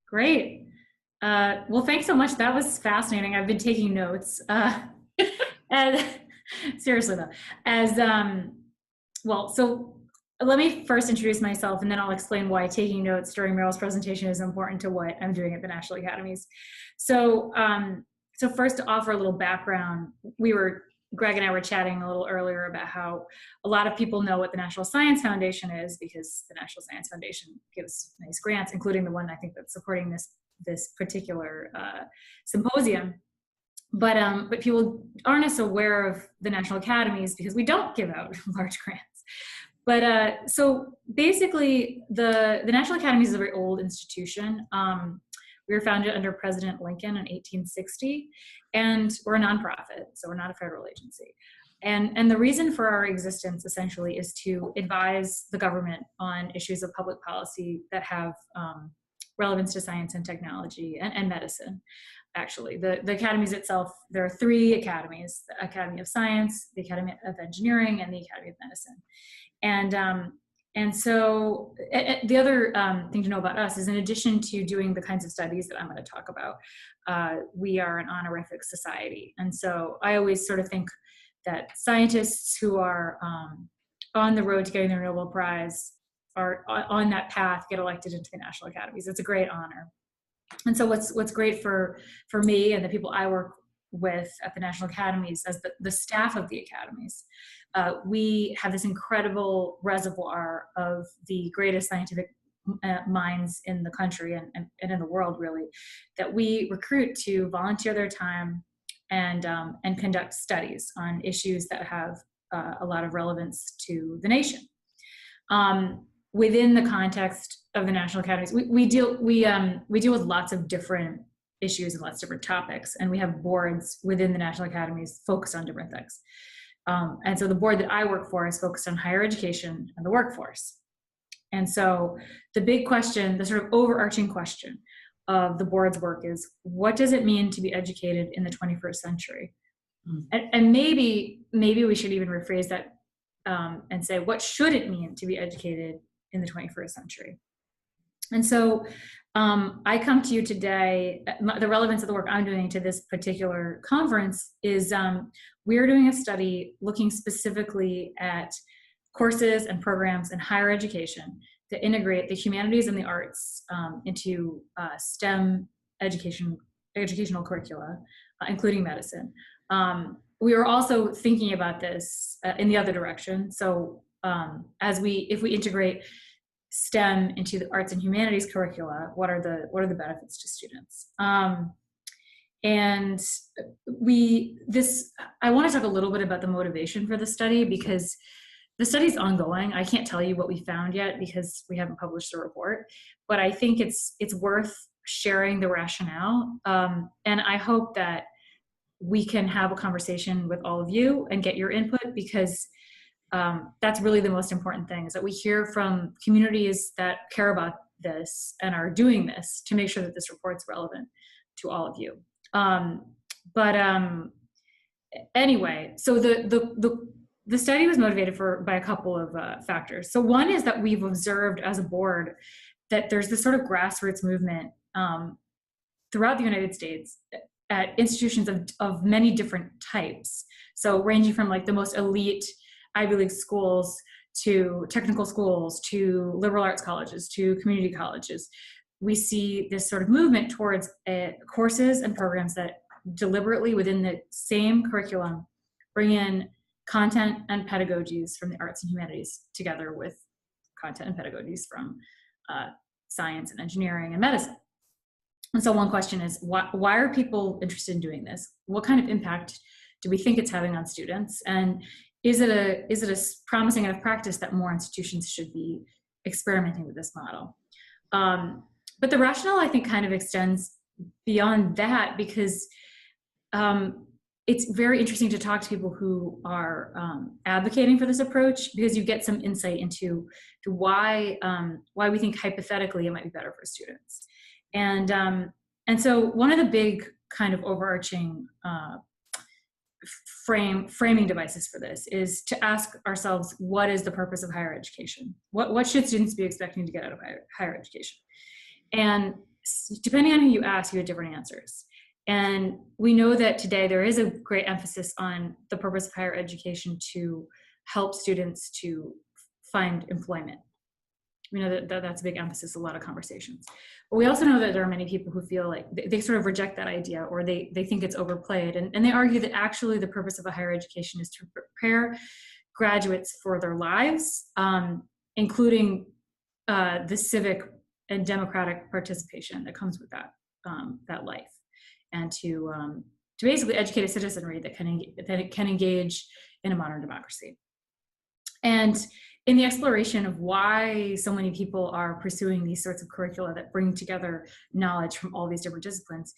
Great. Well, thanks so much. That was fascinating. I've been taking notes. And seriously though, as well, so let me first introduce myself and then I'll explain why taking notes during Meryl's presentation is important to what I'm doing at the National Academies. So, so first to offer a little background, Greg and I were chatting a little earlier about how a lot of people know what the National Science Foundation is because the National Science Foundation gives nice grants, including the one I think that's supporting this particular symposium. But people aren't as aware of the National Academies because we don't give out large grants. But so basically, the National Academy is a very old institution. We were founded under President Lincoln in 1860, and we're a nonprofit, so we're not a federal agency. And the reason for our existence essentially is to advise the government on issues of public policy that have relevance to science and technology and medicine. Actually, the academies itself, there are three academies: the Academy of Science, the Academy of Engineering, and the Academy of Medicine. And so the other thing to know about us is, in addition to doing the kinds of studies that I'm going to talk about, we are an honorific society. And so I always sort of think that scientists who are on the road to getting their Nobel Prize are on that path, get elected into the National Academies. It's a great honor. And so what's great for me and the people I work with at the National Academies as the staff of the academies, we have this incredible reservoir of the greatest scientific minds in the country and in the world, really, that we recruit to volunteer their time and conduct studies on issues that have a lot of relevance to the nation. Within the context of the National Academies, we deal with lots of different issues and lots of different topics, and we have boards within the National Academies focused on different things. And so the board that I work for is focused on higher education and the workforce. And so the big question, the sort of overarching question of the board's work is, what does it mean to be educated in the 21st century? And maybe we should even rephrase that and say, what should it mean to be educated in the 21st century? And so I come to you today, the relevance of the work I'm doing to this particular conference is we're doing a study looking specifically at courses and programs in higher education that integrate the humanities and the arts into STEM educational curricula, including medicine. We are also thinking about this in the other direction. So if we integrate STEM into the arts and humanities curricula, what are the benefits to students? And I want to talk a little bit about the motivation for the study, because the study's ongoing. I can't tell you what we found yet because we haven't published the report, but I think it's worth sharing the rationale. And I hope that we can have a conversation with all of you and get your input, because that's really the most important thing, is that we hear from communities that care about this and are doing this to make sure that this report's relevant to all of you. Anyway, so the study was motivated by a couple of factors. So one is that we've observed as a board that there's this sort of grassroots movement throughout the United States at institutions of many different types. So ranging from like the most elite Ivy League schools to technical schools to liberal arts colleges to community colleges. We see this sort of movement towards courses and programs that deliberately within the same curriculum bring in content and pedagogies from the arts and humanities together with content and pedagogies from science and engineering and medicine. And so one question is, why are people interested in doing this? What kind of impact do we think it's having on students? And is it a promising enough practice that more institutions should be experimenting with this model? But the rationale, I think, kind of extends beyond that, because it's very interesting to talk to people who are advocating for this approach, because you get some insight into why we think hypothetically it might be better for students. And so one of the big kind of overarching framing devices for this is to ask ourselves, what is the purpose of higher education? What should students be expecting to get out of higher education? And depending on who you ask, you get different answers. And we know that today there is a great emphasis on the purpose of higher education to help students to find employment. We know that that's a big emphasis, a lot of conversations. But we also know that there are many people who feel like they sort of reject that idea, or they think it's overplayed. And they argue that actually the purpose of a higher education is to prepare graduates for their lives, including the civic and democratic participation that comes with that life, and to basically educate a citizenry that can engage in a modern democracy. And in the exploration of why so many people are pursuing these sorts of curricula that bring together knowledge from all these different disciplines,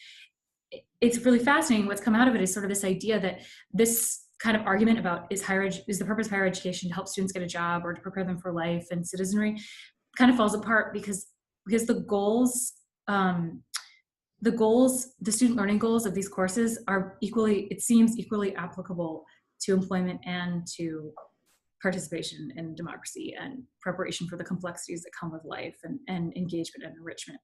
it's really fascinating. What's come out of it is sort of this idea that this kind of argument about is the purpose of higher education to help students get a job or to prepare them for life and citizenry kind of falls apart because the goals, the student learning goals of these courses are it seems equally applicable to employment and to participation in democracy and preparation for the complexities that come with life and engagement and enrichment.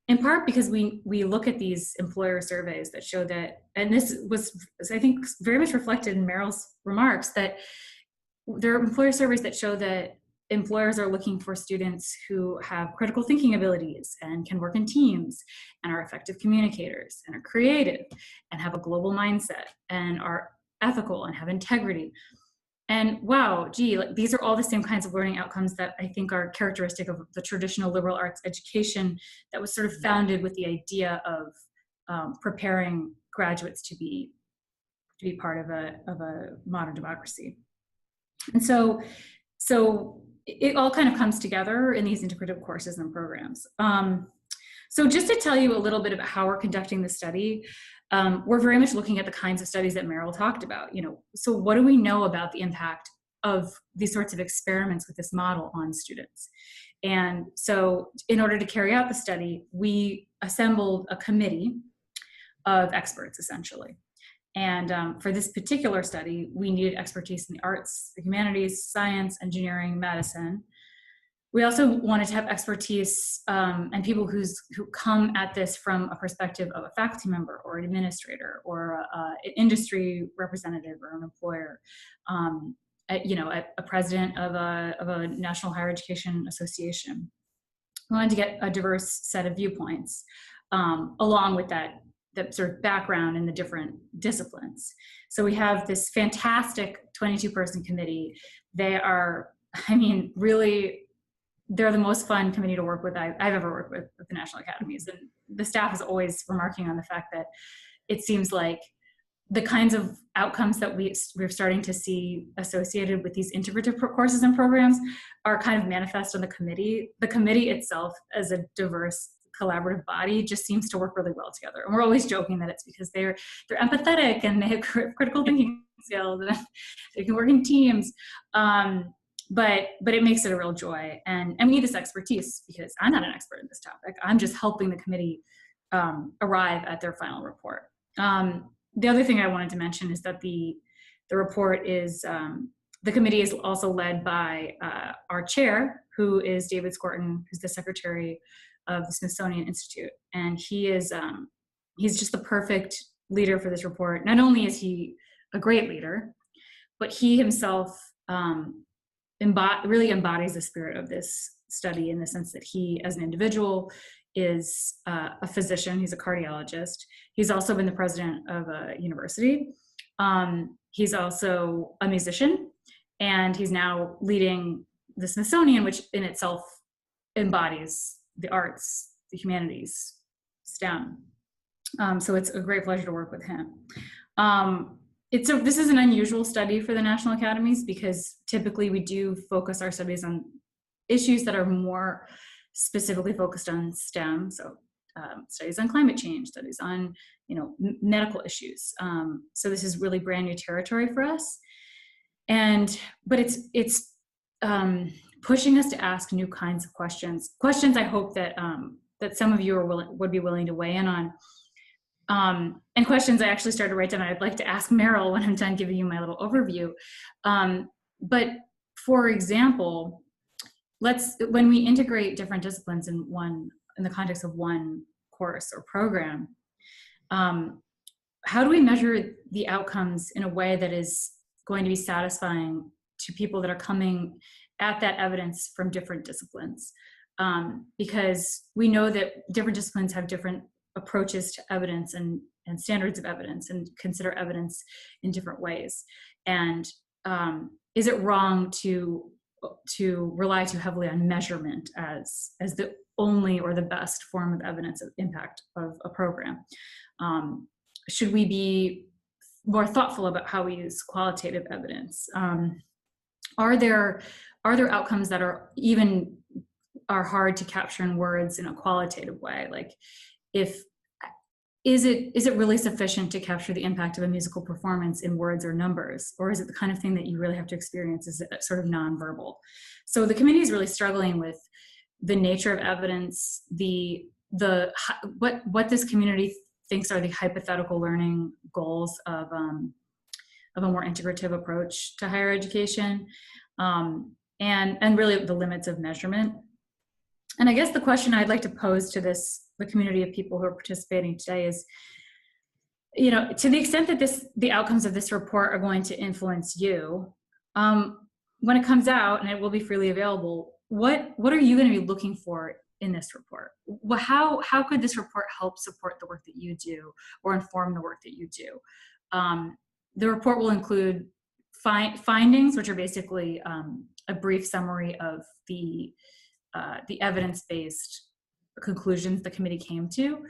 In part because we look at these employer surveys that show that, and this was, I think, very much reflected in Meryl's remarks, that there are employer surveys that show that employers are looking for students who have critical thinking abilities and can work in teams and are effective communicators and are creative and have a global mindset and are ethical and have integrity. And wow, gee, these are all the same kinds of learning outcomes that I think are characteristic of the traditional liberal arts education that was sort of founded with the idea of preparing graduates to be part of a modern democracy. And so it all kind of comes together in these integrative courses and programs. So just to tell you a little bit about how we're conducting the study, we're very much looking at the kinds of studies that Meryl talked about. So what do we know about the impact of these sorts of experiments with this model on students? And so in order to carry out the study, we assembled a committee of experts, essentially. And for this particular study, we needed expertise in the arts, the humanities, science, engineering, medicine. We also wanted to have expertise and people who come at this from a perspective of a faculty member or an administrator or an industry representative or an employer, a president of a national higher education association. We wanted to get a diverse set of viewpoints along with that sort of background in the different disciplines. So we have this fantastic 22-person committee. They are, really, they're the most fun committee to work with I've ever worked with the National Academies. And the staff is always remarking on the fact that it seems like the kinds of outcomes that we're starting to see associated with these integrative courses and programs are kind of manifest on the committee. The committee itself, as a diverse collaborative body, just seems to work really well together. And we're always joking that it's because they're empathetic and they have critical thinking skills and they can work in teams. But it makes it a real joy. And we need this expertise because I'm not an expert in this topic. I'm just helping the committee arrive at their final report. The other thing I wanted to mention is that the report is, the committee is also led by our chair, who is David Skorton, who's the secretary of the Smithsonian Institute. And he's just the perfect leader for this report. Not only is he a great leader, but he himself really embodies the spirit of this study in the sense that he, as an individual, is a physician. He's a cardiologist. He's also been the president of a university. He's also a musician, and he's now leading the Smithsonian, which in itself embodies the arts, the humanities, STEM. So it's a great pleasure to work with him. This is an unusual study for the National Academies because typically we do focus our studies on issues that are more specifically focused on STEM. So studies on climate change, studies on medical issues. So this is really brand new territory for us. But it's pushing us to ask new kinds of questions I hope that some of you would be willing to weigh in on. And questions I actually started to write down. I'd like to ask Meryl when I'm done giving you my little overview. But for example, when we integrate different disciplines in one in the context of one course or program, how do we measure the outcomes in a way that is going to be satisfying to people that are coming at that evidence from different disciplines? Because we know that different disciplines have different approaches to evidence and standards of evidence and consider evidence in different ways. And is it wrong to rely too heavily on measurement as the only or the best form of evidence of impact of a program? Should we be more thoughtful about how we use qualitative evidence? Are there outcomes that are hard to capture in words in a qualitative way? Like, is it really sufficient to capture the impact of a musical performance in words or numbers, or is it the kind of thing that you really have to experience as sort of nonverbal? So the committee is really struggling with the nature of evidence, what this community thinks are the hypothetical learning goals of a more integrative approach to higher education, and really the limits of measurement. And I guess the question I'd like to pose to the community of people who are participating today is, to the extent that the outcomes of this report are going to influence you, when it comes out, and it will be freely available, what are you going to be looking for in this report? How could this report help support the work that you do or inform the work that you do? The report will include findings, which are basically a brief summary of the evidence-based conclusions the committee came to,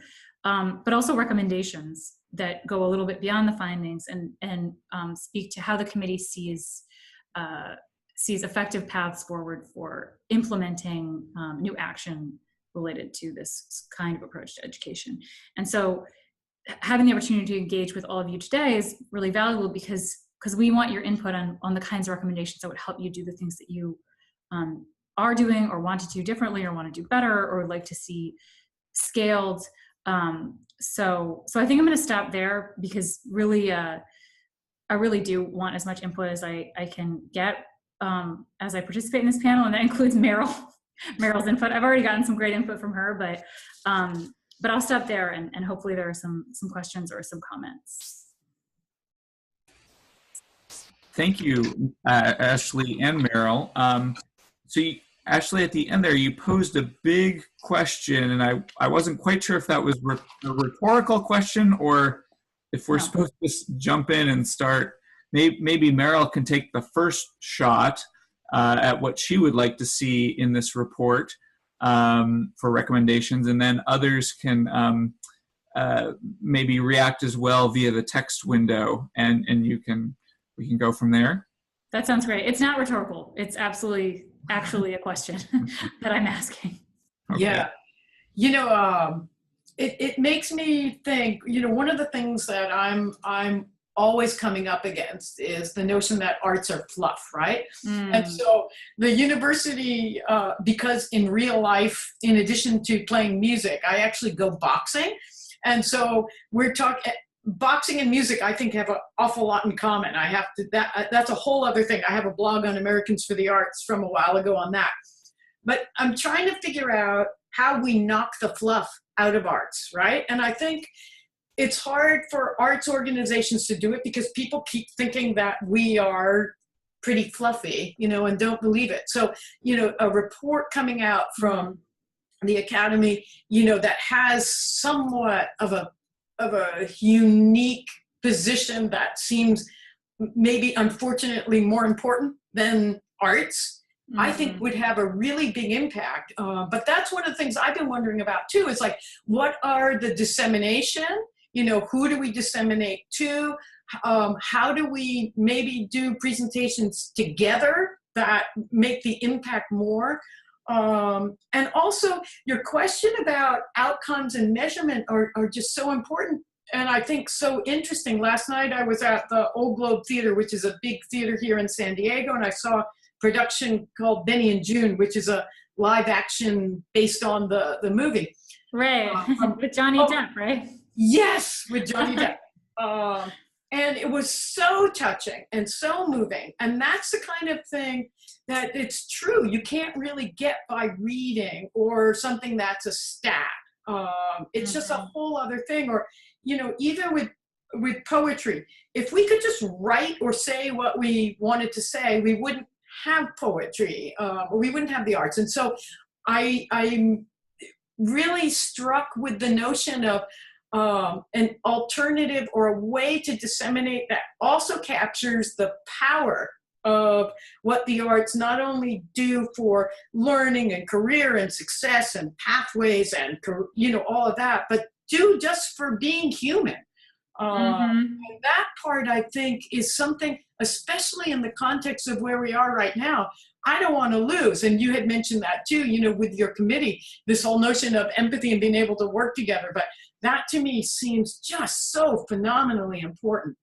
but also recommendations that go a little bit beyond the findings and speak to how the committee sees effective paths forward for implementing new action related to this kind of approach to education. And so having the opportunity to engage with all of you today is really valuable because we want your input on the kinds of recommendations that would help you do the things that you are doing or want to do differently or want to do better or would like to see scaled. So I think I'm going to stop there because really, I really do want as much input as I can get as I participate in this panel, and that includes Meryl's input. I've already gotten some great input from her, but I'll stop there and hopefully there are some questions or some comments. Thank you, Ashley and Meryl. Ashley, at the end there, you posed a big question, and I wasn't quite sure if that was a rhetorical question or if we're supposed to just jump in and start. Maybe Meryl can take the first shot at what she would like to see in this report for recommendations, and then others can maybe react as well via the text window, and we can go from there. That sounds great. It's not rhetorical. It's absolutely actually a question that I'm asking. Okay. Yeah. It makes me think, one of the things that I'm always coming up against is the notion that arts are fluff, right? And so the university, because in real life, in addition to playing music, I actually go boxing. And so we're talking, boxing and music, I think, have an awful lot in common. That's a whole other thing. I have a blog on Americans for the Arts from a while ago on that. But I'm trying to figure out how we knock the fluff out of arts, right? And I think it's hard for arts organizations to do it because people keep thinking that we are pretty fluffy, and don't believe it. So, a report coming out from the Academy, that has somewhat of a unique position that seems maybe unfortunately more important than arts, I think would have a really big impact. But that's one of the things I've been wondering about too, is like, what are the dissemination? Who do we disseminate to? How do we maybe do presentations together that make the impact more? And also your question about outcomes and measurement are just so important. And I think so interesting. Last night I was at the Old Globe Theater, which is a big theater here in San Diego. And I saw a production called Benny and June, which is a live action based on the movie. Right, with Johnny Depp, right? Yes, with Johnny Depp. And it was so touching and so moving. And that's the kind of thing that it's true. You can't really get by reading or something that's a stat. It's just a whole other thing. Or, you know, even with poetry, if we could just write or say what we wanted to say, we wouldn't have poetry, or we wouldn't have the arts. And so I'm really struck with the notion of an alternative or a way to disseminate that also captures the power of what the arts not only do for learning and career and success and pathways and, you know, all of that, but do just for being human. And that part, I think, is something, especially in the context of where we are right now, I don't want to lose. And you had mentioned that too, you know, with your committee, this whole notion of empathy and being able to work together. But that to me seems just so phenomenally important.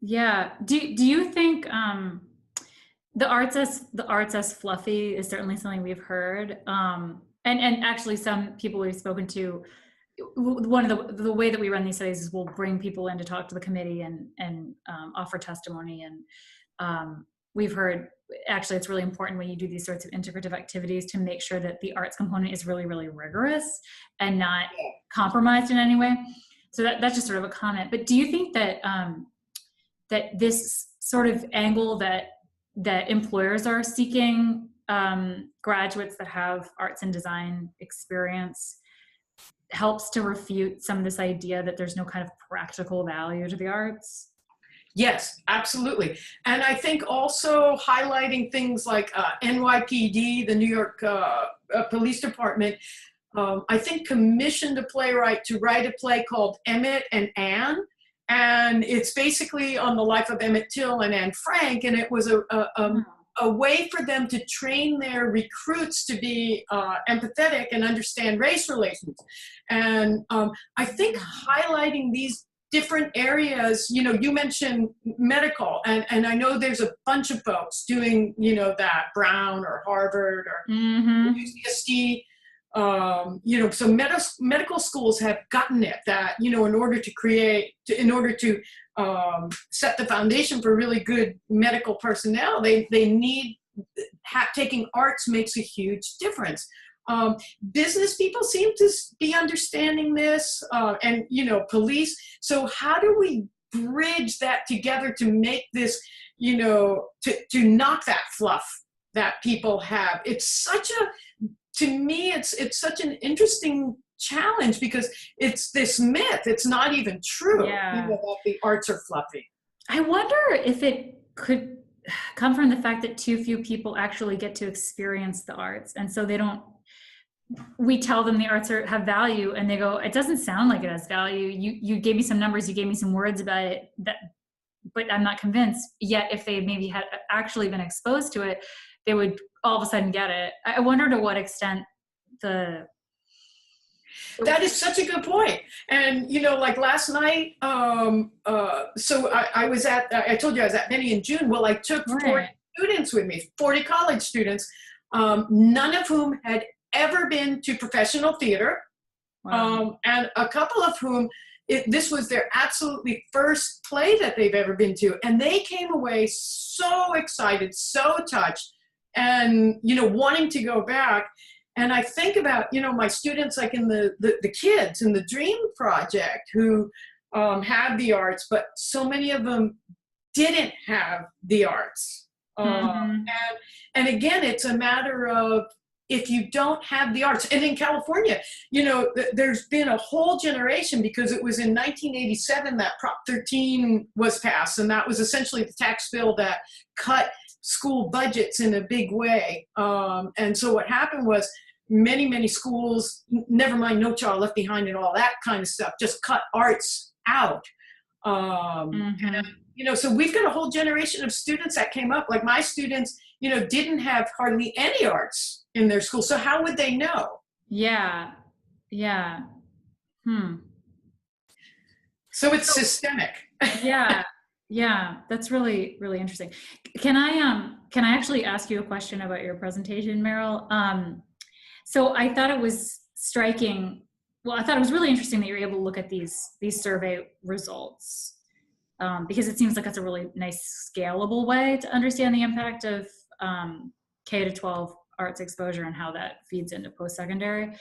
Yeah. Do you think the arts as fluffy is certainly something we've heard, and actually some people we've spoken to, one of the way that we run these studies is we'll bring people in to talk to the committee and offer testimony, and we've heard actually it's really important when you do these sorts of integrative activities to make sure that the arts component is really, really rigorous and not compromised in any way. So that's just sort of a comment. But do you think that that this sort of angle that employers are seeking graduates that have arts and design experience helps to refute some of this idea that there's no kind of practical value to the arts? Yes, absolutely. And I think also highlighting things like NYPD, the New York Police Department, I think commissioned a playwright to write a play called Emmett and Anne. And it's basically on the life of Emmett Till and Anne Frank. And it was a way for them to train their recruits to be empathetic and understand race relations. And I think highlighting these different areas, you know, you mentioned medical, and I know there's a bunch of folks doing, you know, that, Brown or Harvard or UCSD, you know, so medical schools have gotten it, that, you know, in order to set the foundation for really good medical personnel, they need, taking arts makes a huge difference. Business people seem to be understanding this, and, you know, police. So how do we bridge that together to make this, you know, to knock that fluff that people have? It's such to me, it's such an interesting challenge, because it's this myth. It's not even true, you know, that the arts are fluffy. I wonder if it could come from the fact that too few people actually get to experience the arts, and so we tell them the arts have value, and they go, it doesn't sound like it has value. You gave me some numbers, you gave me some words about it, but I'm not convinced. Yet if they maybe had actually been exposed to it, they would all of a sudden get it. I wonder to what extent that is such a good point. And, you know, like last night, so I was I told you I was at Benny in June. Well, I took 40 students with me, 40 college students, none of whom had ever been to professional theater. Wow. And a couple of whom, this was their absolutely first play that they've ever been to. And they came away so excited, so touched, and, you know, wanting to go back. And I think about, you know, my students, like in the kids in the Dream Project, who have the arts, but so many of them didn't have the arts. And again, it's a matter of, if you don't have the arts, and in California, you know, there's been a whole generation, because it was in 1987 that Prop 13 was passed, and that was essentially the tax bill that cut school budgets in a big way. And so what happened was many schools, never mind No Child Left Behind and all that kind of stuff, just cut arts out. And, you know, so we've got a whole generation of students that came up, like my students, you know, didn't have hardly any arts in their school. So how would they know? Yeah. So it's systemic. Yeah, that's really, really interesting. Can I actually ask you a question about your presentation, Meryl? So I thought it was striking. Well, I thought it was really interesting that you're able to look at these survey results because it seems like it's a really nice scalable way to understand the impact of K to 12 arts exposure and how that feeds into post-secondary.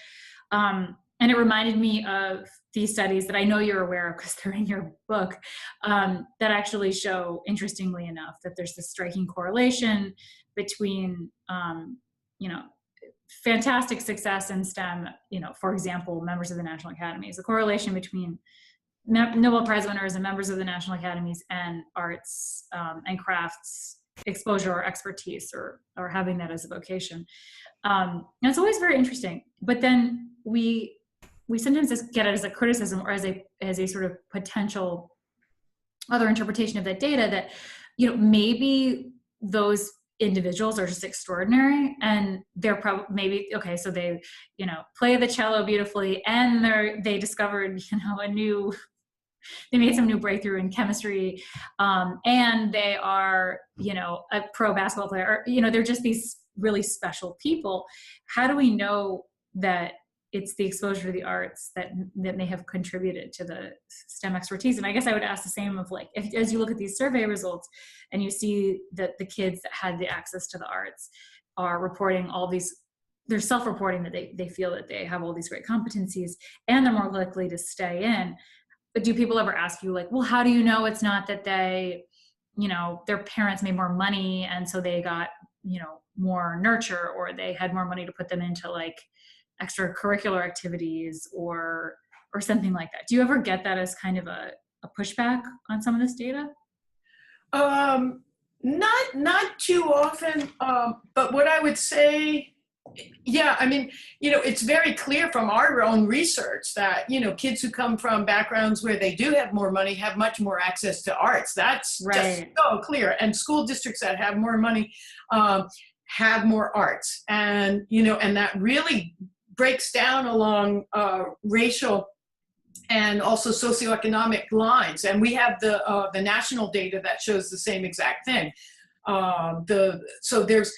And it reminded me of these studies that I know you're aware of because they're in your book, that actually show, interestingly enough, that there's this striking correlation between, fantastic success in STEM, for example, members of the National Academies, the correlation between Nobel Prize winners and members of the National Academies and arts and crafts exposure or expertise or having that as a vocation. And it's always very interesting. But then we sometimes just get it as a criticism or as a sort of potential other interpretation of that data that, maybe those individuals are just extraordinary and they're probably maybe okay, so they play the cello beautifully and they discovered they made some new breakthrough in chemistry, and they are a pro basketball player, or they're just these really special people. How do we know that it's the exposure to the arts that may have contributed to the STEM expertise? And I guess I would ask the same of as you look at these survey results and you see that the kids that had the access to the arts are reporting all these, they're self-reporting that they feel that they have all these great competencies and they're more likely to stay in. But do people ever ask you well, how do you know it's not that they, their parents made more money and so they got, more nurture, or they had more money to put them into extracurricular activities or something like that? Do you ever get that as kind of a pushback on some of this data? Not too often, but what I would say, yeah, I mean, it's very clear from our own research that, kids who come from backgrounds where they do have more money have much more access to arts. That's just so clear. And school districts that have more money have more arts. And, and that really breaks down along racial and also socioeconomic lines. And we have the national data that shows the same exact thing. So there's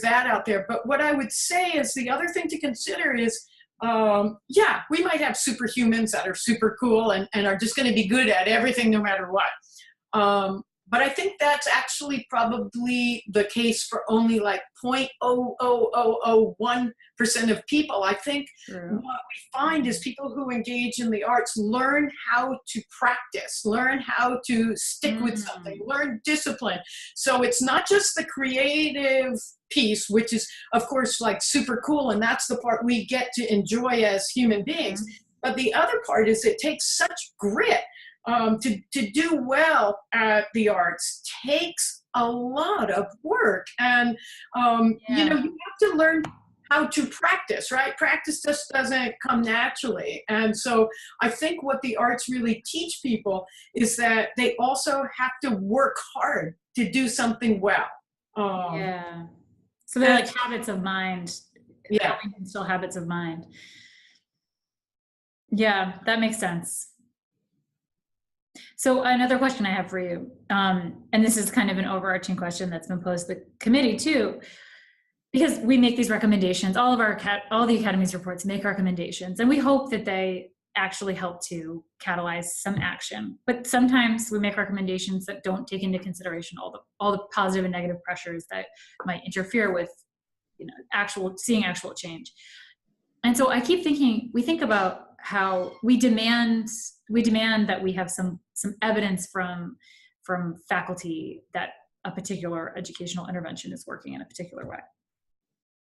that out there. But what I would say is the other thing to consider is, we might have superhumans that are super cool and are just going to be good at everything no matter what. But I think that's actually probably the case for only 0.00001% of people. I think what we find is people who engage in the arts learn how to practice, learn how to stick with something, learn discipline. So it's not just the creative piece, which is, of course, super cool, and that's the part we get to enjoy as human beings. But the other part is it takes such grit. To do well at the arts takes a lot of work, and you have to learn how to practice, right? Practice just doesn't come naturally. And so I think what the arts really teach people is that they also have to work hard to do something well. So they're habits of mind. Still habits of mind. Yeah, that makes sense. So another question I have for you, and this is kind of an overarching question that's been posed to the committee too, because we make these recommendations, all the Academy's reports make recommendations, and we hope that they actually help to catalyze some action. But sometimes we make recommendations that don't take into consideration all the positive and negative pressures that might interfere with, seeing actual change. And so I keep thinking, we think about how we demand that we have some evidence from faculty that a particular educational intervention is working in a particular way.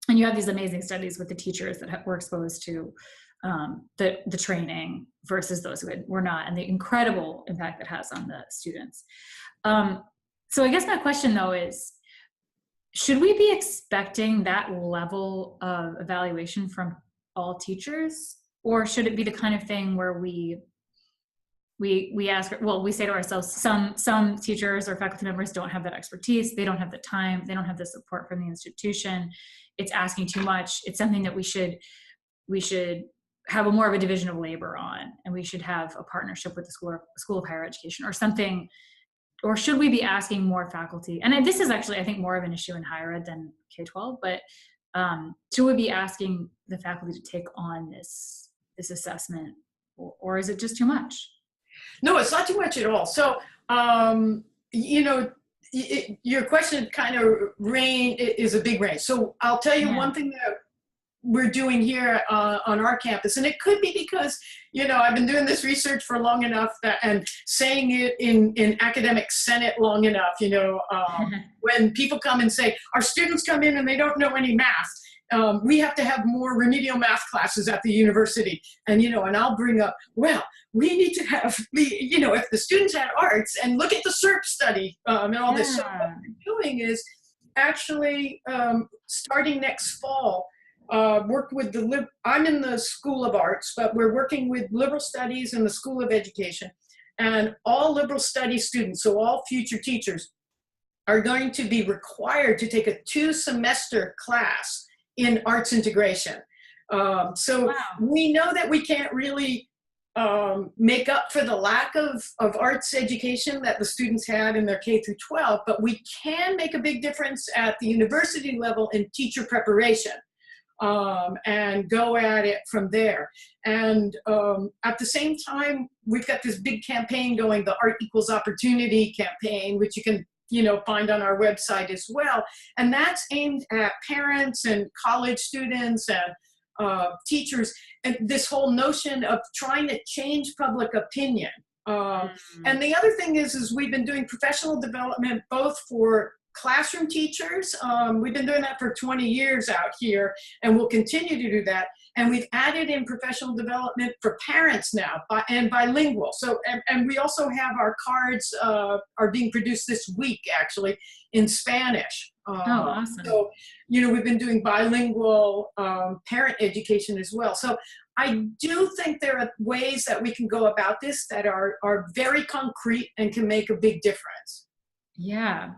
And you have these amazing studies with the teachers that were exposed to the training versus those who were not, and the incredible impact it has on the students. So I guess my question though is, should we be expecting that level of evaluation from all teachers? Or should it be the kind of thing where we ask, we say to ourselves, some teachers or faculty members don't have that expertise, they don't have the time, they don't have the support from the institution, it's asking too much, it's something that we should have more of a division of labor on, and we should have a partnership with the School of Higher Education or something. Or should we be asking more faculty? And this is actually, I think, more of an issue in higher ed than K-12, but should we be asking the faculty to take on this assessment, or is it just too much? No, it's not too much at all. So You know, your question kind of is a big range. So I'll tell you one thing that we're doing here on our campus, and it could be because, you know, I've been doing this research for long enough that, and saying it in academic senate long enough, you know, when people come and say, our students come in and they don't know any math, we have to have more remedial math classes at the university. And, you know, and I'll bring up, well, we need to have, you know, if the students had arts, and look at the SERP study and all this. So what we're doing is actually starting next fall, work with I'm in the School of Arts, but we're working with liberal studies in the School of Education, and all liberal studies students, so all future teachers, are going to be required to take a 2-semester class in arts integration. So we know that we can't really make up for the lack of arts education that the students had in their K through 12, but we can make a big difference at the university level in teacher preparation. And go at it from there. And at the same time, we've got this big campaign going, the Art Equals Opportunity campaign, which you can, you know, find on our website as well. And that's aimed at parents and college students and teachers, and this whole notion of trying to change public opinion. And the other thing is we've been doing professional development both for classroom teachers. We've been doing that for 20 years out here, and we'll continue to do that. And we've added in professional development for parents now, and bilingual. So, and we also have our cards are being produced this week, actually, in Spanish. Awesome. So, you know, we've been doing bilingual parent education as well. So I do think there are ways that we can go about this that are very concrete and can make a big difference. Yeah.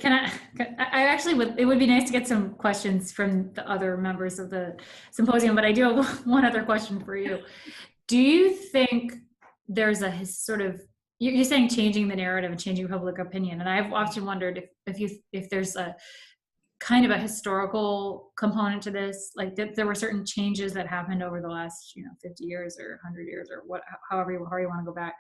I actually it would be nice to get some questions from the other members of the symposium, but I do have one other question for you. Do you think there's a sort of, you're saying changing the narrative and changing public opinion, and I've often wondered if there's a kind of a historical component to this, like that there were certain changes that happened over the last, you know, 50 years or 100 years or however you want to go back,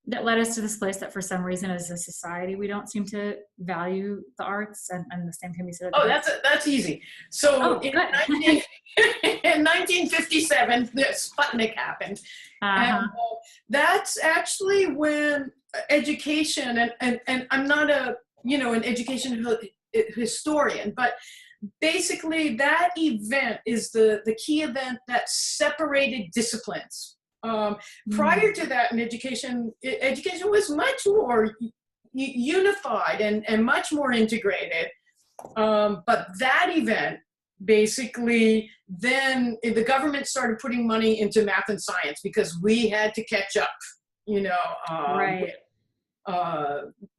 that led us to this place that for some reason as a society we don't seem to value the arts, and the same can be said. That's easy. So in 1957, the Sputnik happened, and that's actually when education, and I'm not an education historian, but basically that event is the key event that separated disciplines. Prior to that in education was much more unified and much more integrated. But that event, basically, then the government started putting money into math and science because we had to catch up, you know,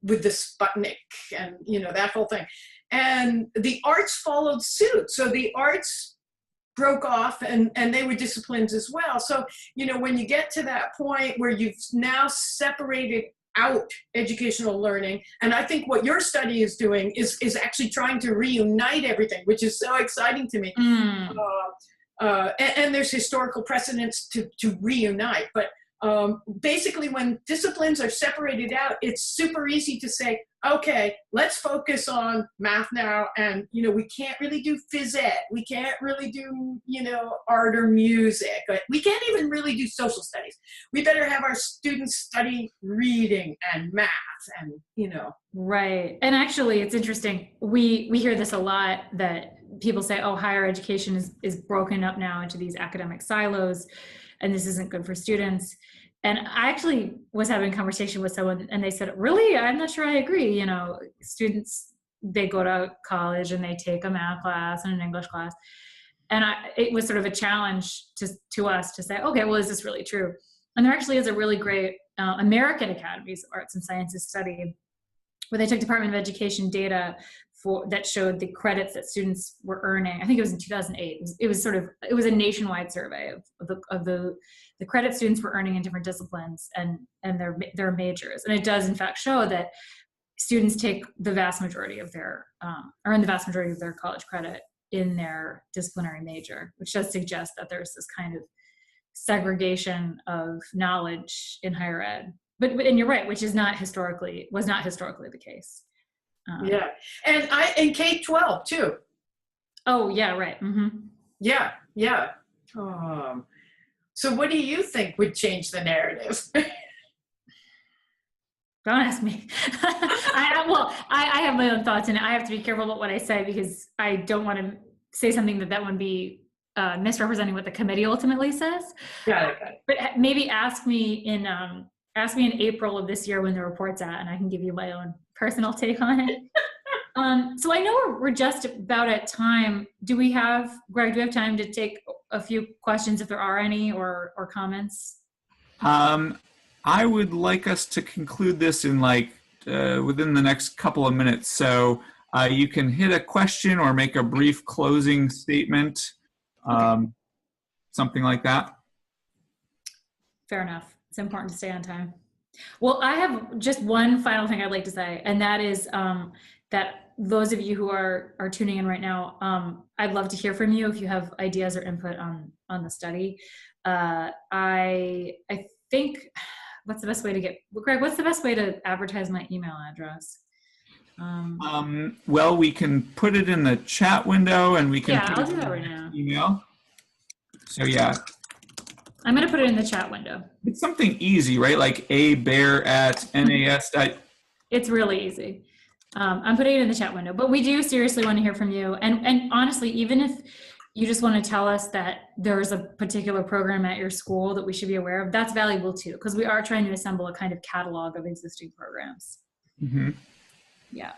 with the Sputnik and, you know, that whole thing. And the arts followed suit. So the arts broke off and they were disciplines as well. So, you know, when you get to that point where you've now separated out educational learning, and I think what your study is doing is actually trying to reunite everything, which is so exciting to me. And there's historical precedents to reunite, but basically when disciplines are separated out, it's super easy to say, okay, let's focus on math now. And, you know, we can't really do phys ed. We can't really do, you know, art or music. We can't even really do social studies. We better have our students study reading and math and, you know. Right. And actually, it's interesting. We hear this a lot, that people say, oh, higher education is broken up now into these academic silos, and this isn't good for students. And I actually was having a conversation with someone, and they said, really, I'm not sure I agree. You know, students, they go to college and they take a math class and an English class. And it was sort of a challenge to us to say, okay, well, is this really true? And there actually is a really great American Academies of Arts and Sciences study where they took Department of Education data that showed the credits that students were earning. I think it was in 2008. It was a nationwide survey of the credit students were earning in different disciplines and their majors. And it does in fact show that students take the vast majority of earn the vast majority of their college credit in their disciplinary major, which does suggest that there's this kind of segregation of knowledge in higher ed, and you're right, which was not historically the case. Yeah, and K-12 too. Oh yeah, right. Mm-hmm. Yeah, yeah. So what do you think would change the narrative? Don't ask me. I have my own thoughts, and I have to be careful about what I say because I don't want to say something that would be misrepresenting what the committee ultimately says. Got it. But maybe ask me in April of this year when the report's out, and I can give you my own personal take on it. So I know we're just about at time. Greg, do we have time to take a few questions if there are any or comments? I would like us to conclude this in within the next couple of minutes. So you can hit a question or make a brief closing statement, something like that. Fair enough. It's important to stay on time. Well, I have just one final thing I'd like to say, and that is that those of you who are tuning in right now, I'd love to hear from you if you have ideas or input on the study. I think, what's the best way to advertise my email address? Well, we can put it in the chat window, and we can. Yeah, I'll do that right now. Email. So yeah. I'm going to put it in the chat window. It's something easy, right? Like abear@nas. It's really easy. I'm putting it in the chat window, but we do seriously want to hear from you. And honestly, even if you just want to tell us that there's a particular program at your school that we should be aware of, that's valuable too, because we are trying to assemble a kind of catalog of existing programs. Mm-hmm. Yeah.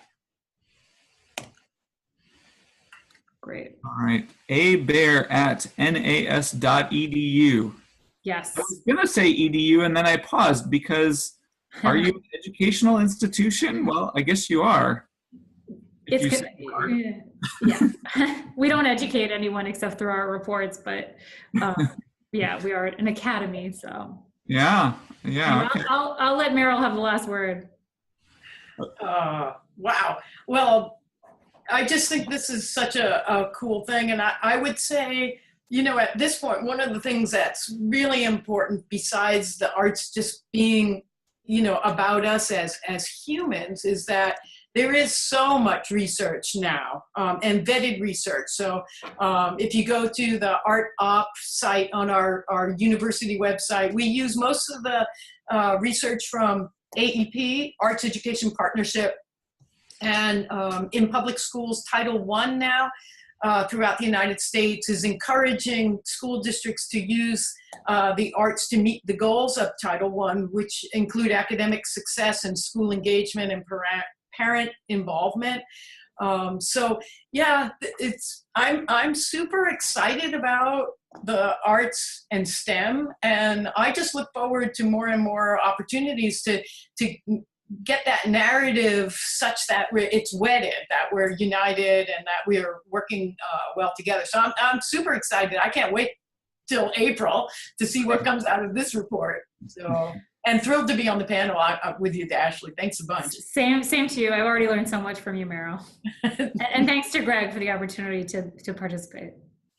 Great. All right. abear@nas.edu. Yes. I was going to say edu, and then I paused because are you an educational institution? Well, I guess you are. Yeah. We don't educate anyone except through our reports, but yeah, we are an academy, so. Yeah. Okay. I'll let Meryl have the last word. Wow. Well, I just think this is such a cool thing. And I would say, at this point, one of the things that's really important besides the arts just being, about us as humans is that there is so much research now and vetted research. So if you go to the Art Op site on our university website, we use most of the research from AEP, Arts Education Partnership, and in public schools, Title I now throughout the United States is encouraging school districts to use the arts to meet the goals of Title I, which include academic success and school engagement and parent involvement. So yeah, I'm super excited about the arts and STEM, and I just look forward to more and more opportunities to get that narrative such that it's wedded, that we're united, and that we're working well together. So I'm super excited. I can't wait till April to see what comes out of this report. So, and thrilled to be on the panel with you, Ashley. Thanks a bunch. Same to you. I've already learned so much from you, Meryl. And thanks to Greg for the opportunity to participate.